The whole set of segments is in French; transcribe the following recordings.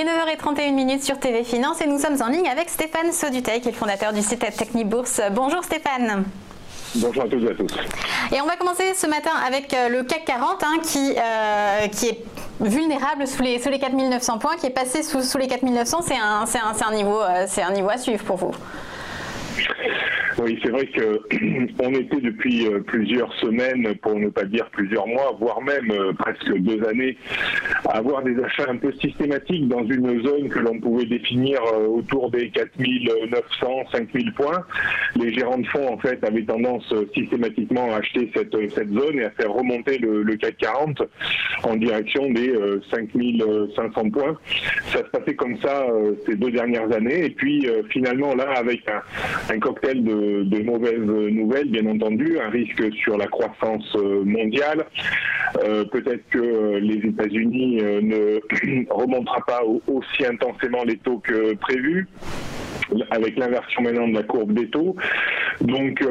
Il est 9h31 sur TV Finance et nous sommes en ligne avec Stéphane Sauduteil, qui est le fondateur du site Technibourse. Bonjour Stéphane. Bonjour à tous et à tous. Et on va commencer ce matin avec le CAC 40 qui est vulnérable sous les 4900 points, qui est passé sous les 4900. C'est un niveau à suivre pour vous. Oui, c'est vrai qu'on était depuis plusieurs semaines, pour ne pas dire plusieurs mois, voire même presque 2 années, à avoir des achats un peu systématiques dans une zone que l'on pouvait définir autour des 4900, 5000 points. Les gérants de fonds, en fait, avaient tendance systématiquement à acheter cette zone et à faire remonter le CAC 40 en direction des 5500 points. Ça se passait comme ça ces 2 dernières années. Et puis, finalement, là, avec un cocktail de mauvaises nouvelles, bien entendu, un risque sur la croissance mondiale. Peut-être que les États-Unis ne remontera pas aussi intensément les taux que prévu, avec l'inversion maintenant de la courbe des taux. Donc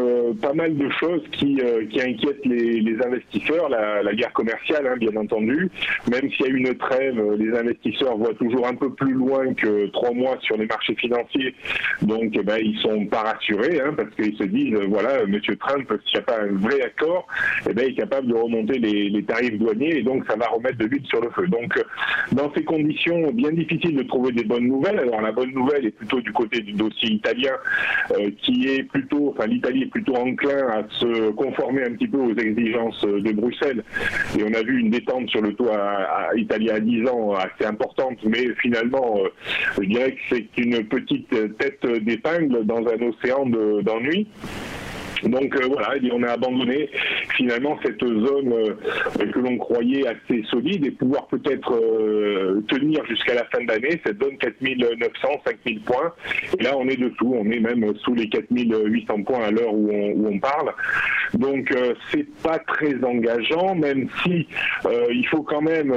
pas mal de choses qui inquiètent les investisseurs, la guerre commerciale bien entendu. Même s'il y a une trêve, les investisseurs voient toujours un peu plus loin que 3 mois sur les marchés financiers. Donc ils sont pas rassurés parce qu'ils se disent voilà, M. Trump, s'il n'y a pas un vrai accord, il est capable de remonter les tarifs douaniers et donc ça va remettre de l'huile sur le feu. Donc dans ces conditions, bien difficile de trouver des bonnes nouvelles. Alors la bonne nouvelle est plutôt du côté du dossier italien qui est plutôt, l'Italie est plutôt enclin à se conformer un petit peu aux exigences de Bruxelles et on a vu une détente sur le taux italien à 10 ans assez importante, mais finalement je dirais que c'est une petite tête d'épingle dans un océan d'ennui. Donc voilà, on a abandonné finalement cette zone que l'on croyait assez solide et pouvoir peut-être tenir jusqu'à la fin de l'année, cette zone 4900, 5000 points. Et là on est dessous, on est même sous les 4800 points à l'heure où on parle. Donc c'est pas très engageant, même si il faut quand même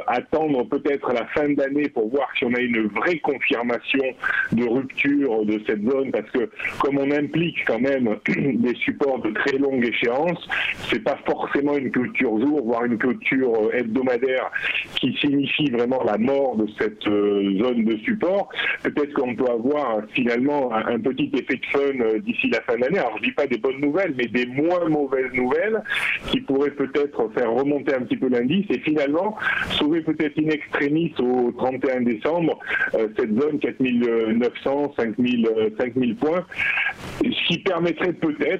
attendre peut-être la fin de l'année pour voir si on a une vraie confirmation de rupture de cette zone, parce que comme on implique quand même des supports de très longue échéance, c'est pas forcément une clôture jour, voire une clôture hebdomadaire qui signifie vraiment la mort de cette zone de support. Peut-être qu'on peut avoir finalement un petit effet de fun d'ici la fin de l'année. Alors je dis pas des bonnes nouvelles, mais des moins mauvaises nouvelles qui pourraient peut-être faire remonter un petit peu l'indice et finalement sauver peut-être in extremis au 31 décembre cette zone 4900, 5000 points, ce qui permettrait peut-être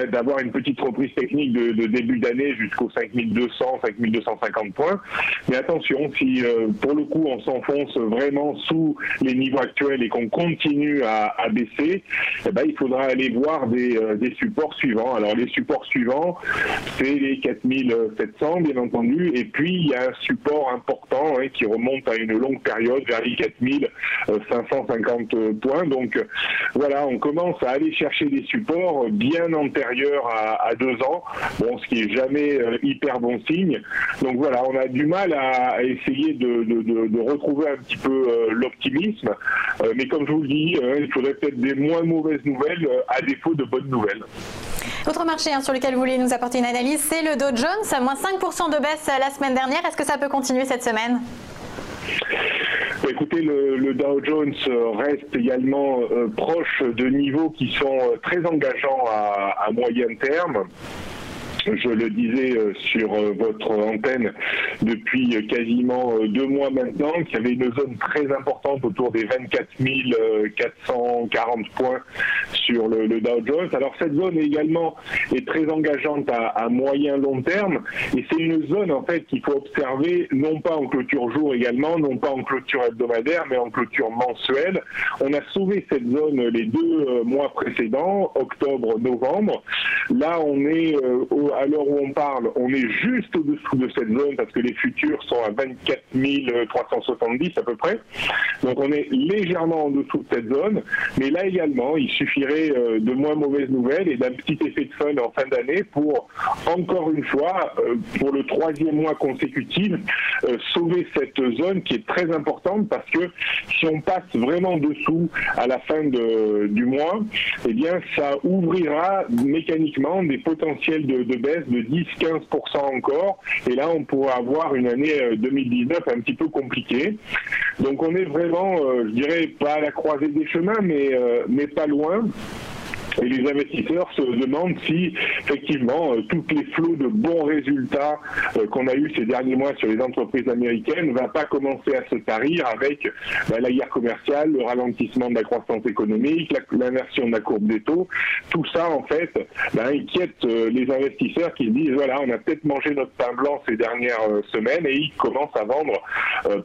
d'avoir une petite reprise technique de début d'année jusqu'aux 5200, 5250 points. Mais attention, si pour le coup on s'enfonce vraiment sous les niveaux actuels et qu'on continue à baisser, il faudra aller voir des supports suivants. Alors les supports suivants, c'est les 4700 bien entendu, et puis il y a un support important qui remonte à une longue période vers les 4550 points. Donc voilà, on commence à aller chercher des supports bien antérieurs à 2 ans, bon, ce qui est jamais hyper bon signe. Donc voilà, on a du mal à essayer de retrouver un petit peu l'optimisme, mais comme je vous le dis, il faudrait peut-être des moins mauvaises nouvelles à défaut de bonnes nouvelles. Autre marché sur lequel vous voulez nous apporter une analyse, c'est le Dow Jones, à moins 5% de baisse la semaine dernière. Est-ce que ça peut continuer cette semaine ? Écoutez, le Dow Jones reste également proche de niveaux qui sont très engageants à moyen terme. Je le disais sur votre antenne depuis quasiment 2 mois maintenant, qu'il y avait une zone très importante autour des 24 440 points sur le Dow Jones. Alors cette zone également est très engageante à moyen long terme et c'est une zone en fait qu'il faut observer non pas en clôture jour également, non pas en clôture hebdomadaire, mais en clôture mensuelle. On a sauvé cette zone les 2 mois précédents, octobre, novembre. Là on est à l'heure où on parle, on est juste au-dessous de cette zone parce que les futurs sont à 24 370 à peu près. Donc on est légèrement en dessous de cette zone. Mais là également, il suffirait de moins mauvaises nouvelles et d'un petit effet de fun en fin d'année pour, encore une fois, pour le 3e mois consécutif, sauver cette zone qui est très importante parce que si on passe vraiment dessous à la fin du mois, eh bien ça ouvrira mécaniquement des potentiels de baisses de 10-15% encore. Et là, on pourrait avoir une année 2019 un petit peu compliquée. Donc on est vraiment, je dirais, pas à la croisée des chemins, mais pas loin. Et les investisseurs se demandent si, effectivement, tous les flots de bons résultats qu'on a eu ces derniers mois sur les entreprises américaines ne va pas commencer à se tarir avec la guerre commerciale, le ralentissement de la croissance économique, l'inversion de la courbe des taux. Tout ça, en fait, inquiète les investisseurs qui se disent, voilà, on a peut-être mangé notre pain blanc ces dernières semaines, et ils commencent à vendre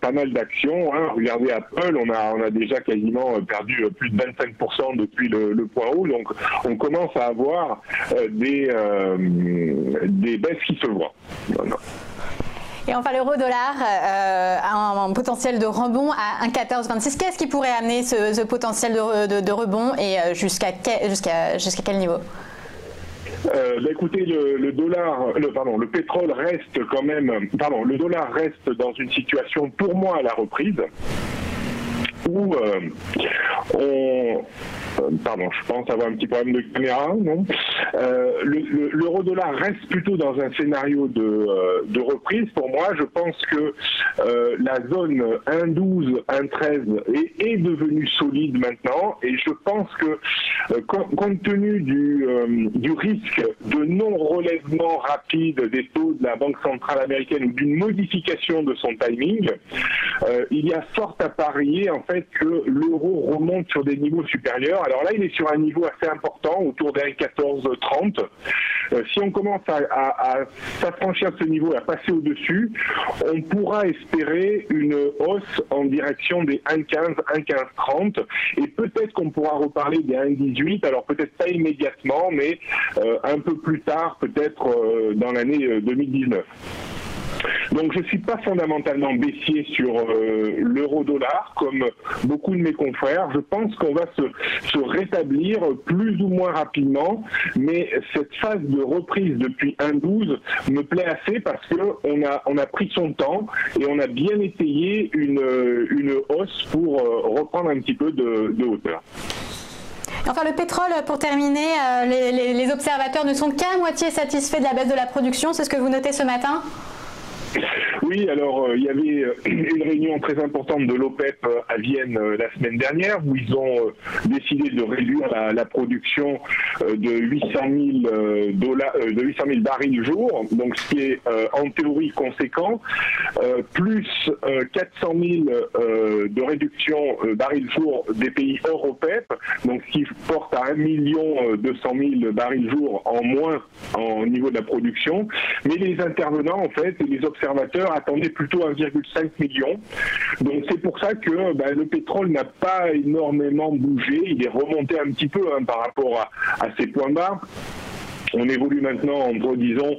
pas mal d'actions. Hein. Regardez Apple, on a déjà quasiment perdu plus de 25% depuis le point haut. Donc, on commence à avoir des baisses qui se voient. Voilà. Et enfin, l'euro-dollar a un potentiel de rebond à 1,1426. Qu'est-ce qui pourrait amener ce potentiel de rebond et jusqu'à quel niveau ? Écoutez, le pétrole reste quand même, le dollar reste dans une situation pour moi à la reprise où je pense avoir un petit problème de caméra, non ? L'euro-dollar reste plutôt dans un scénario de reprise. Pour moi, je pense que la zone 1,12, 1,13 est devenue solide maintenant, et je pense que compte tenu du risque de non-relèvement rapide des taux de la Banque centrale américaine ou d'une modification de son timing, il y a fort à parier en fait que l'euro remonte sur des niveaux supérieurs. Alors là, il est sur un niveau assez important, autour des 1,1430. Si on commence à s'affranchir de ce niveau, à passer au-dessus, on pourra espérer une hausse en direction des 1,15, 1,1530, et peut-être qu'on pourra reparler des 1,18, alors peut-être pas immédiatement, mais un peu plus tard, peut-être dans l'année 2019. Donc je ne suis pas fondamentalement baissier sur l'euro-dollar comme beaucoup de mes confrères. Je pense qu'on va se rétablir plus ou moins rapidement, mais cette phase de reprise depuis 1,12 me plaît assez parce qu'on a pris son temps et on a bien étayé une hausse pour reprendre un petit peu de hauteur. Enfin, le pétrole, pour terminer, les observateurs ne sont qu'à moitié satisfaits de la baisse de la production. C'est ce que vous notez ce matin ? Oui, alors il y avait une réunion très importante de l'OPEP à Vienne la semaine dernière où ils ont décidé de réduire la production de 800 000 barils jour, donc ce qui est en théorie conséquent, plus 400 000 de réduction barils jour des pays hors OPEP, donc ce qui porte à 1 200 000 barils jour en moins au niveau de la production. Mais les intervenants, en fait, et les observateurs attendaient plutôt 1,5 million. Donc c'est pour ça que le pétrole n'a pas énormément bougé. Il est remonté un petit peu par rapport à ses points bas. On évolue maintenant entre, disons,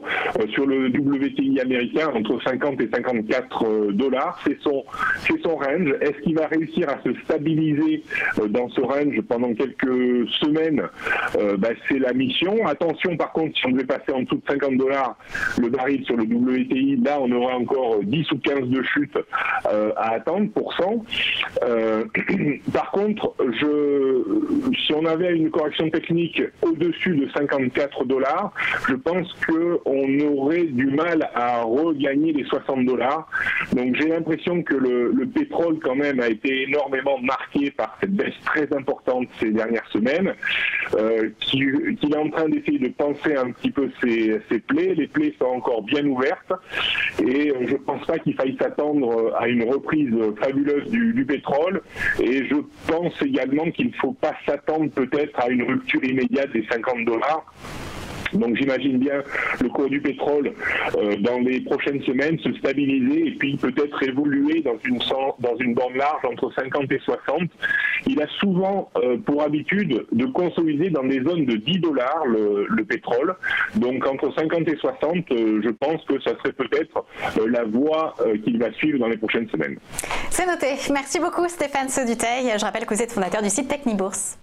sur le WTI américain, entre 50 et 54 dollars. C'est son range. Est-ce qu'il va réussir à se stabiliser dans ce range pendant quelques semaines? C'est la mission. Attention, par contre, si on devait passer en dessous de 50 dollars le baril sur le WTI, là, on aura encore 10 ou 15 de chute à attendre pour cent. Par contre, si on avait une correction technique au-dessus de 54 dollars, je pense qu'on aurait du mal à regagner les 60 dollars. Donc j'ai l'impression que le pétrole quand même a été énormément marqué par cette baisse très importante ces dernières semaines, qu'il est en train d'essayer de penser un petit peu ses plaies. Les plaies sont encore bien ouvertes et je ne pense pas qu'il faille s'attendre à une reprise fabuleuse du pétrole, et je pense également qu'il ne faut pas s'attendre peut-être à une rupture immédiate des 50 dollars. Donc j'imagine bien le cours du pétrole dans les prochaines semaines se stabiliser et puis peut-être évoluer dans une bande large entre 50 et 60. Il a souvent pour habitude de consolider dans des zones de 10 dollars le pétrole. Donc entre 50 et 60, je pense que ça serait peut-être la voie qu'il va suivre dans les prochaines semaines. C'est noté. Merci beaucoup Stéphane Sauduteil. Je rappelle que vous êtes fondateur du site Technibourse.